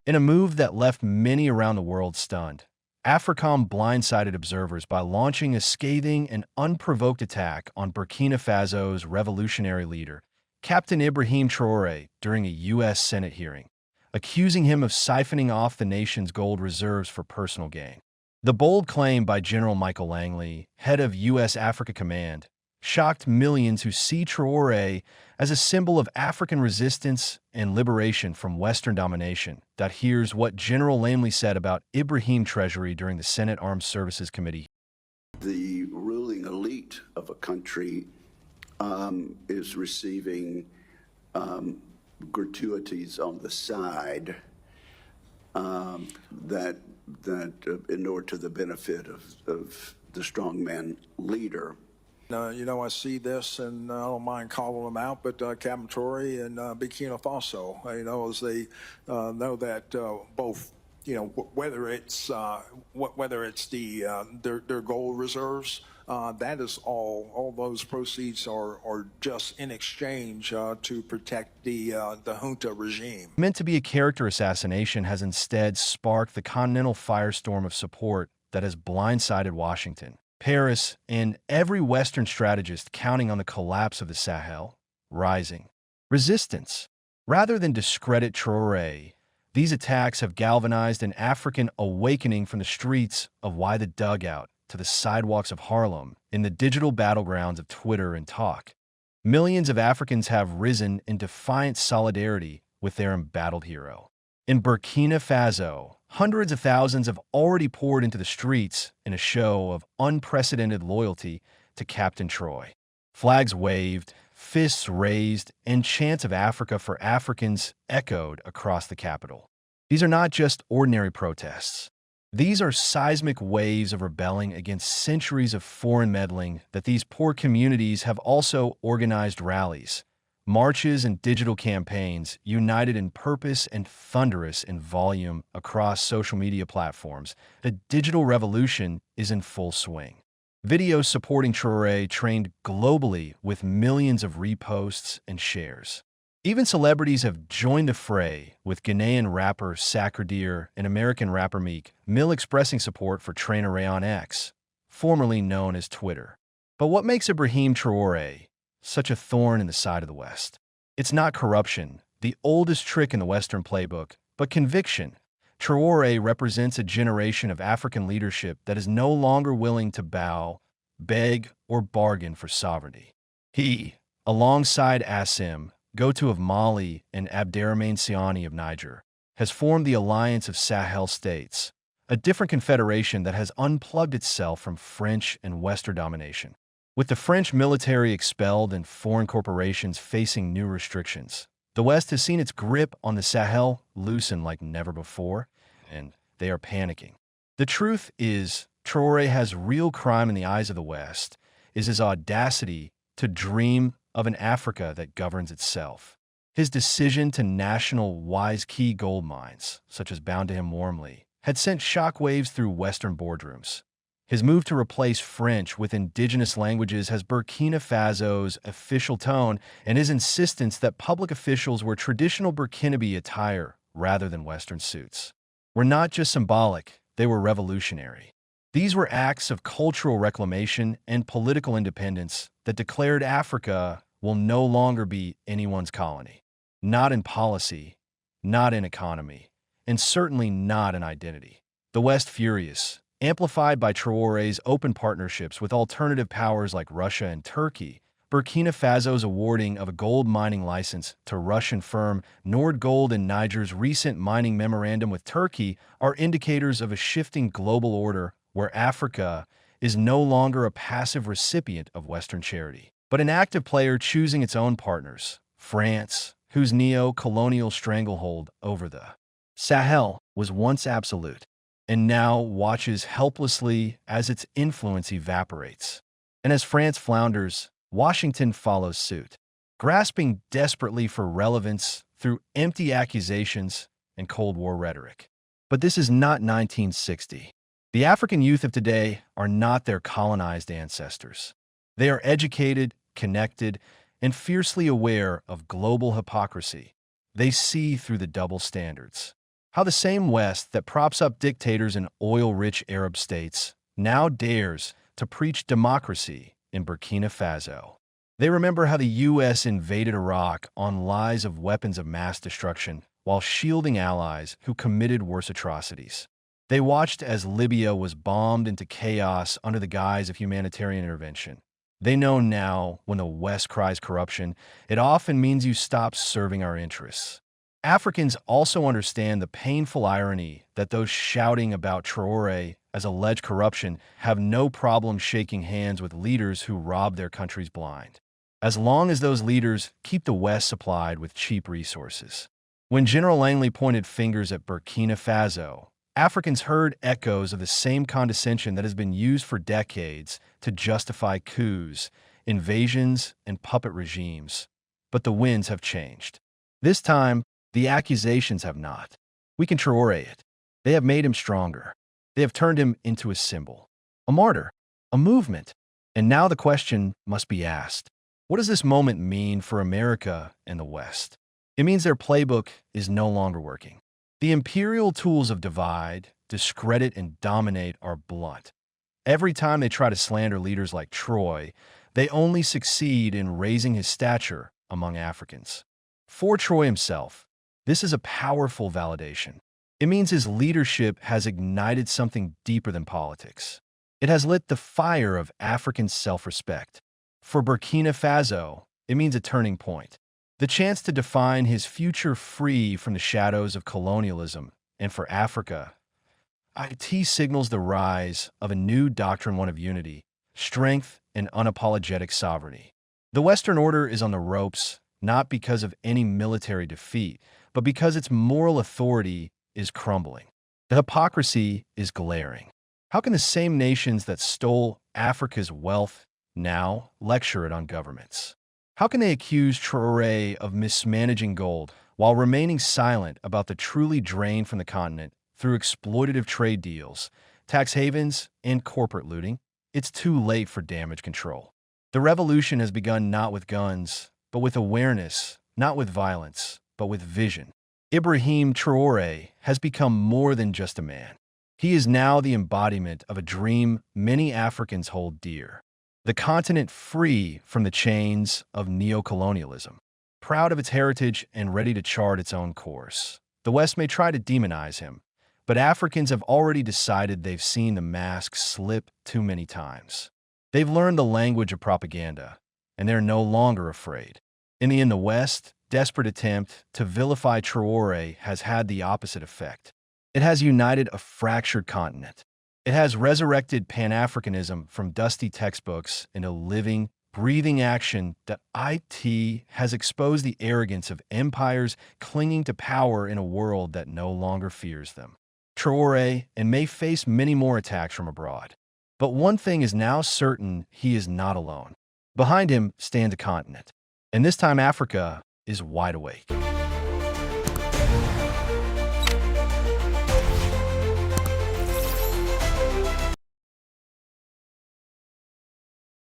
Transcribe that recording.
In a move that left many around the world stunned, Africom blindsided observers by launching a scathing and unprovoked attack on Burkina Faso's revolutionary leader, Captain Ibrahim Traore, during a U.S. Senate hearing, accusing him of siphoning off the nation's gold reserves for personal gain. The bold claim by General Michael Langley, head of U.S. Africa Command, shocked millions who see Traore as a symbol of African resistance and liberation from Western domination. Here's what General Langley said about Ibrahim Traore during the Senate Armed Services Committee. The ruling elite of a country is receiving gratuities on the side that inure to the benefit of the strongman leader. I see this, and I don't mind calling them out, but Captain Traore and Burkina Faso, as they know that both, whether it's their gold reserves, that is all those proceeds are just in exchange to protect the junta regime. Meant to be a character assassination has instead sparked the continental firestorm of support that has blindsided Washington, Paris, and every Western strategist counting on the collapse of the Sahel, rising resistance. Rather than discredit Traore, these attacks have galvanized an African awakening from the streets of Why the Dugout to the sidewalks of Harlem in the digital battlegrounds of Twitter and Talk. Millions of Africans have risen in defiant solidarity with their embattled hero. In Burkina Faso, hundreds of thousands have already poured into the streets in a show of unprecedented loyalty to Captain Traore. Flags waved, fists raised, and chants of Africa for Africans echoed across the capital. These are not just ordinary protests. These are seismic waves of rebelling against centuries of foreign meddling that these poor communities have also organized rallies, marches, and digital campaigns united in purpose and thunderous in volume across social media platforms. The digital revolution is in full swing. Videos supporting Traore trained globally with millions of reposts and shares. Even celebrities have joined the fray, with Ghanaian rapper Sacredeer and American rapper Meek Mill expressing support for Traore on X, formerly known as Twitter. But what makes Ibrahim Traore such a thorn in the side of the West? It's not corruption, the oldest trick in the Western playbook, but conviction. Traore represents a generation of African leadership that is no longer willing to bow, beg, or bargain for sovereignty. He, alongside Assim Goto of Mali and Abderrahmane Tiani of Niger, has formed the Alliance of Sahel States, a different confederation that has unplugged itself from French and Western domination. With the French military expelled and foreign corporations facing new restrictions, the West has seen its grip on the Sahel loosen like never before, and they are panicking. The truth is, Traore has real crime in the eyes of the West, is his audacity to dream of an Africa that governs itself. His decision to national wise key gold mines, such as Bound to Him Warmly, had sent shockwaves through Western boardrooms. His move to replace French with indigenous languages has Burkina Faso's official tone, and his insistence that public officials wear traditional Burkinabe attire rather than Western suits were not just symbolic, they were revolutionary. These were acts of cultural reclamation and political independence that declared Africa will no longer be anyone's colony. Not in policy, not in economy, and certainly not in identity. The West furious, amplified by Traore's open partnerships with alternative powers like Russia and Turkey, Burkina Faso's awarding of a gold mining license to Russian firm Nord Gold and Niger's recent mining memorandum with Turkey are indicators of a shifting global order where Africa is no longer a passive recipient of Western charity, but an active player choosing its own partners. France, whose neo-colonial stranglehold over the Sahel was once absolute, and now watches helplessly as its influence evaporates. And as France flounders, Washington follows suit, grasping desperately for relevance through empty accusations and Cold War rhetoric. But this is not 1960. The African youth of today are not their colonized ancestors. They are educated, connected, and fiercely aware of global hypocrisy. They see through the double standards. How the same West that props up dictators in oil-rich Arab states now dares to preach democracy in Burkina Faso. They remember how the U.S. invaded Iraq on lies of weapons of mass destruction while shielding allies who committed worse atrocities. They watched as Libya was bombed into chaos under the guise of humanitarian intervention. They know now, when the West cries corruption, it often means you stop serving our interests. Africans also understand the painful irony that those shouting about Traore as alleged corruption have no problem shaking hands with leaders who rob their countries blind, as long as those leaders keep the West supplied with cheap resources. When General Langley pointed fingers at Burkina Faso, Africans heard echoes of the same condescension that has been used for decades to justify coups, invasions, and puppet regimes. But the winds have changed. This time, the accusations have not. We can Traore it. They have made him stronger. They have turned him into a symbol, a martyr, a movement. And now the question must be asked. What does this moment mean for America and the West? It means their playbook is no longer working. The imperial tools of divide, discredit, and dominate are blunt. Every time they try to slander leaders like Traore, they only succeed in raising his stature among Africans. For Traore himself, this is a powerful validation. It means his leadership has ignited something deeper than politics. It has lit the fire of African self-respect. For Burkina Faso, it means a turning point. The chance to define his future free from the shadows of colonialism. And for Africa, it signals the rise of a new doctrine, one of unity, strength, and unapologetic sovereignty. The Western order is on the ropes, not because of any military defeat, but because its moral authority is crumbling. The hypocrisy is glaring. How can the same nations that stole Africa's wealth now lecture it on governments? How can they accuse Traore of mismanaging gold while remaining silent about the truly drained from the continent through exploitative trade deals, tax havens, and corporate looting? It's too late for damage control. The revolution has begun not with guns, but with awareness, not with violence, but with vision. Ibrahim Traore has become more than just a man. He is now the embodiment of a dream many Africans hold dear. The continent free from the chains of neocolonialism, proud of its heritage and ready to chart its own course. The West may try to demonize him, but Africans have already decided they've seen the mask slip too many times. They've learned the language of propaganda, and they're no longer afraid. In the West, desperate attempt to vilify Traore has had the opposite effect. It has united a fractured continent. It has resurrected Pan-Africanism from dusty textbooks into living, breathing action that has exposed the arrogance of empires clinging to power in a world that no longer fears them. Traore may face many more attacks from abroad. But one thing is now certain: he is not alone. Behind him stands a continent. And this time Africa is wide awake.